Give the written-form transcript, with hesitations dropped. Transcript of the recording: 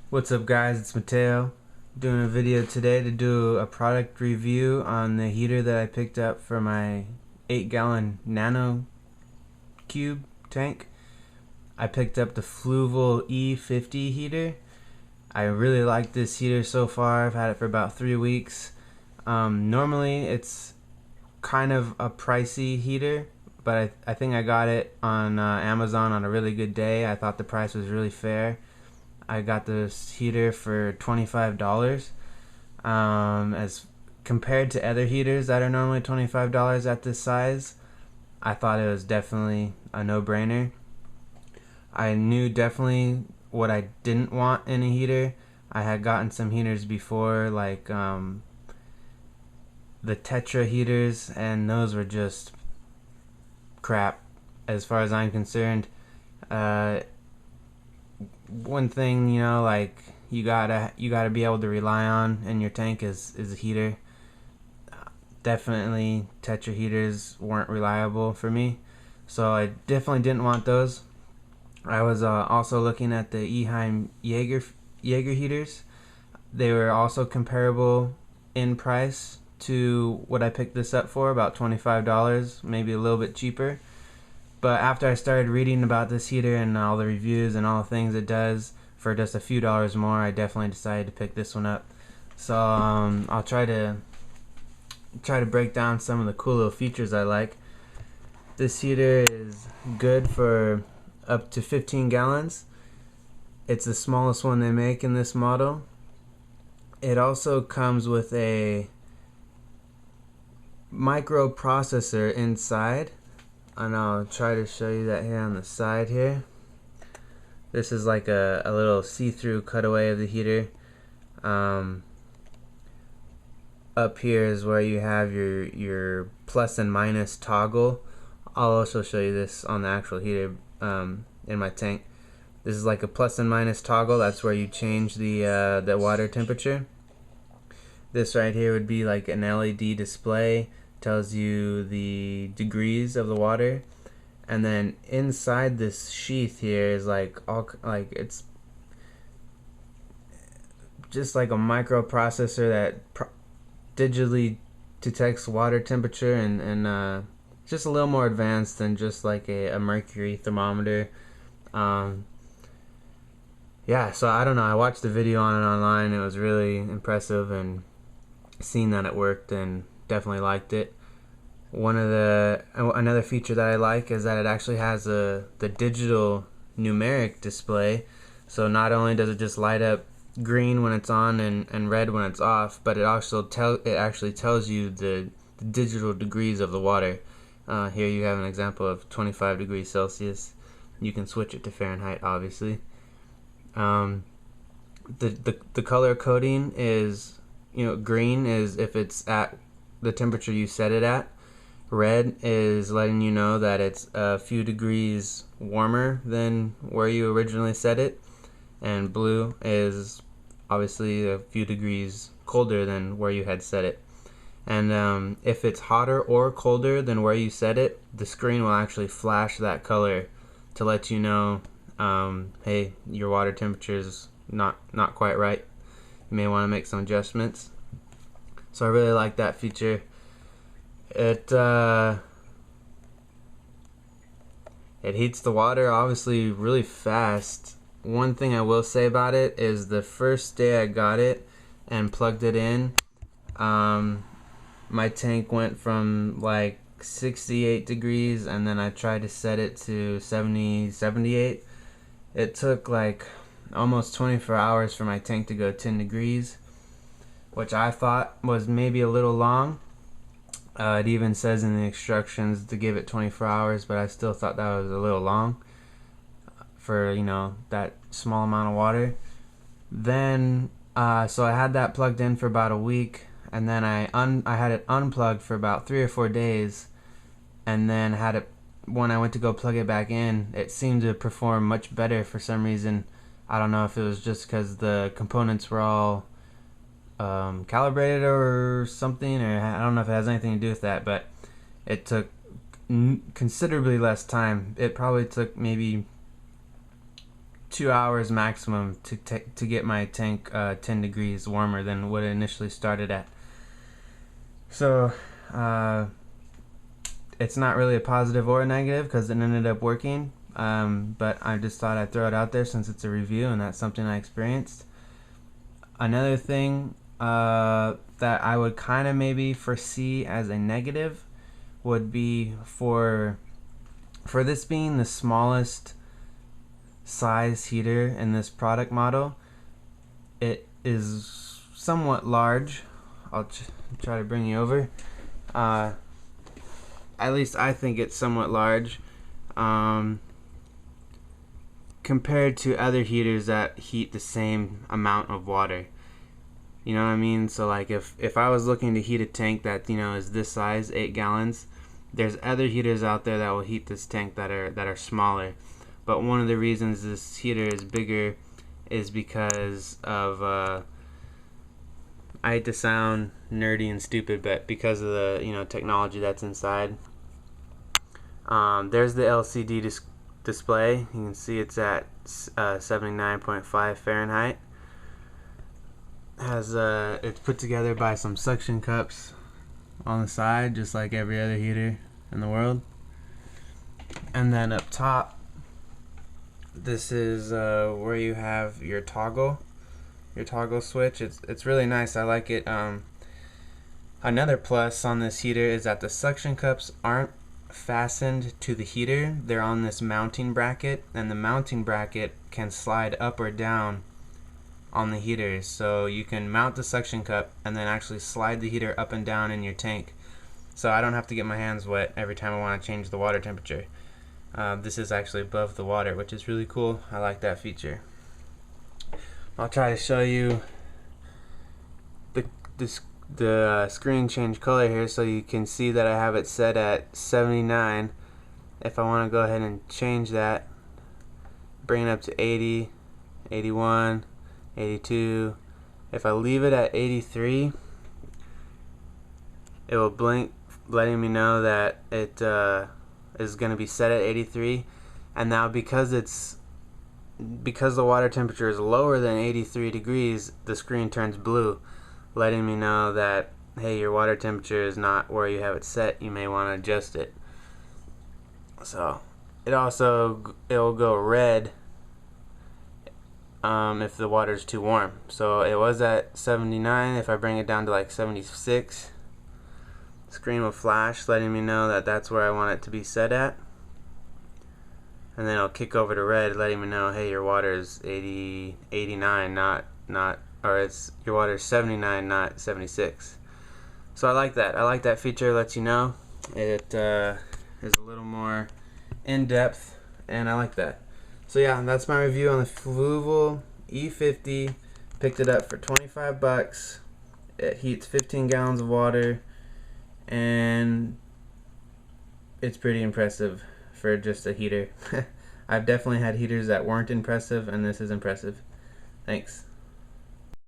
What's up guys, it's Mateo doing a video today to do a product review on the heater that I picked up for my 8-gallon nano cube tank. I picked up the Fluval E50 heater. I really like this heater so far. I've had it for about 3 weeks. Normally it's kind of a pricey heater, but I think I got it on Amazon on a really good day. I thought the price was really fair. I got this heater for $25. As compared to other heaters that are normally $25 at this size, I thought it was definitely a no-brainer. I knew definitely what I didn't want in a heater. I had gotten some heaters before, like the Tetra heaters, and those were just crap as far as I'm concerned. One thing, like you gotta be able to rely on in your tank is a heater. Definitely Tetra heaters weren't reliable for me, so I definitely didn't want those. I was also looking at the Eheim Jaeger heaters. They were also comparable in price to what I picked this up for, about $25, maybe a little bit cheaper. But after I started reading about this heater and all the reviews and all the things it does for just a few dollars more, I definitely decided to pick this one up. So I'll try to break down some of the cool little features I like. This heater is good for up to 15 gallons. It's the smallest one they make in this model. It also comes with a microprocessor inside, and I'll try to show you that here on the side here. This is like a little see-through cutaway of the heater. Up here is where you have your plus and minus toggle. I'll also show you this on the actual heater in my tank. This is like a plus and minus toggle. That's where you change the water temperature. This right here would be like an LED display. Tells you the degrees of the water, and then inside this sheath here is it's just like a microprocessor that digitally detects water temperature, and just a little more advanced than just like a mercury thermometer. Yeah, so I don't know, I watched the video on it online. It was really impressive, and seeing that it worked, and definitely liked it. Another feature that I like is that it actually has the digital numeric display. So not only does it just light up green when it's on and red when it's off, but it actually tells you the digital degrees of the water. Here you have an example of 25 degrees Celsius. You can switch it to Fahrenheit, obviously. The color coding is, green is if it's at the temperature you set it at. Red is letting you know that it's a few degrees warmer than where you originally set it, and blue is obviously a few degrees colder than where you had set it. And if it's hotter or colder than where you set it, the screen will actually flash that color to let you know, hey, your water temperature is not quite right. You may want to make some adjustments. So I really like that feature. It heats the water obviously really fast. One thing I will say about it is the first day I got it and plugged it in, my tank went from like 68 degrees, and then I tried to set it to 78. It took like almost 24 hours for my tank to go 10 degrees, which I thought was maybe a little long. It even says in the instructions to give it 24 hours, but I still thought that was a little long for, that small amount of water. Then, so I had that plugged in for about a week, and then I had it unplugged for about 3 or 4 days, and then when I went to go plug it back in, it seemed to perform much better for some reason. I don't know if it was just because the components were all calibrated or something, or I don't know if it has anything to do with that, but it took considerably less time. It probably took maybe 2 hours maximum to get my tank 10 degrees warmer than what it initially started at. So it's not really a positive or a negative because it ended up working, but I just thought I'd throw it out there since it's a review and that's something I experienced. Another thing that I would kind of maybe foresee as a negative would be for this being the smallest size heater in this product model. It is somewhat large. I'll try to bring you over. At least I think it's somewhat large compared to other heaters that heat the same amount of water. You know what I mean? So like if I was looking to heat a tank that, you know, is this size, 8 gallons, there's other heaters out there that will heat this tank that are smaller. But one of the reasons this heater is bigger is because of I hate to sound nerdy and stupid, but because of the, you know, technology that's inside. There's the LCD display. You can see it's at 79.5 Fahrenheit. It's put together by some suction cups on the side, just like every other heater in the world. And then up top, this is where you have your toggle switch. It's really nice. I like it. Another plus on this heater is that the suction cups aren't fastened to the heater. They're on this mounting bracket, and the mounting bracket can slide up or down on the heater, so you can mount the suction cup and then actually slide the heater up and down in your tank, so I don't have to get my hands wet every time I want to change the water temperature. This is actually above the water, which is really cool. I like that feature. I'll try to show you the screen change color here so you can see that I have it set at 79. If I want to go ahead and change that, bring it up to 80, 81, 82. If I leave it at 83, it will blink, letting me know that it is going to be set at 83. And now because the water temperature is lower than 83 degrees, the screen turns blue, letting me know that, hey, your water temperature is not where you have it set. You may want to adjust it. So it'll go red if the water is too warm. So it was at 79. If I bring it down to like 76, the screen will flash, letting me know that that's where I want it to be set at. And then it'll kick over to red, letting me know, hey, your water is 89, your water is 79, not 76. So I like that. I like that feature. It lets you know. It is a little more in depth, and I like that. So yeah, that's my review on the Fluval E50. Picked it up for 25 bucks. It heats 15 gallons of water, and it's pretty impressive for just a heater. I've definitely had heaters that weren't impressive, and this is impressive. Thanks.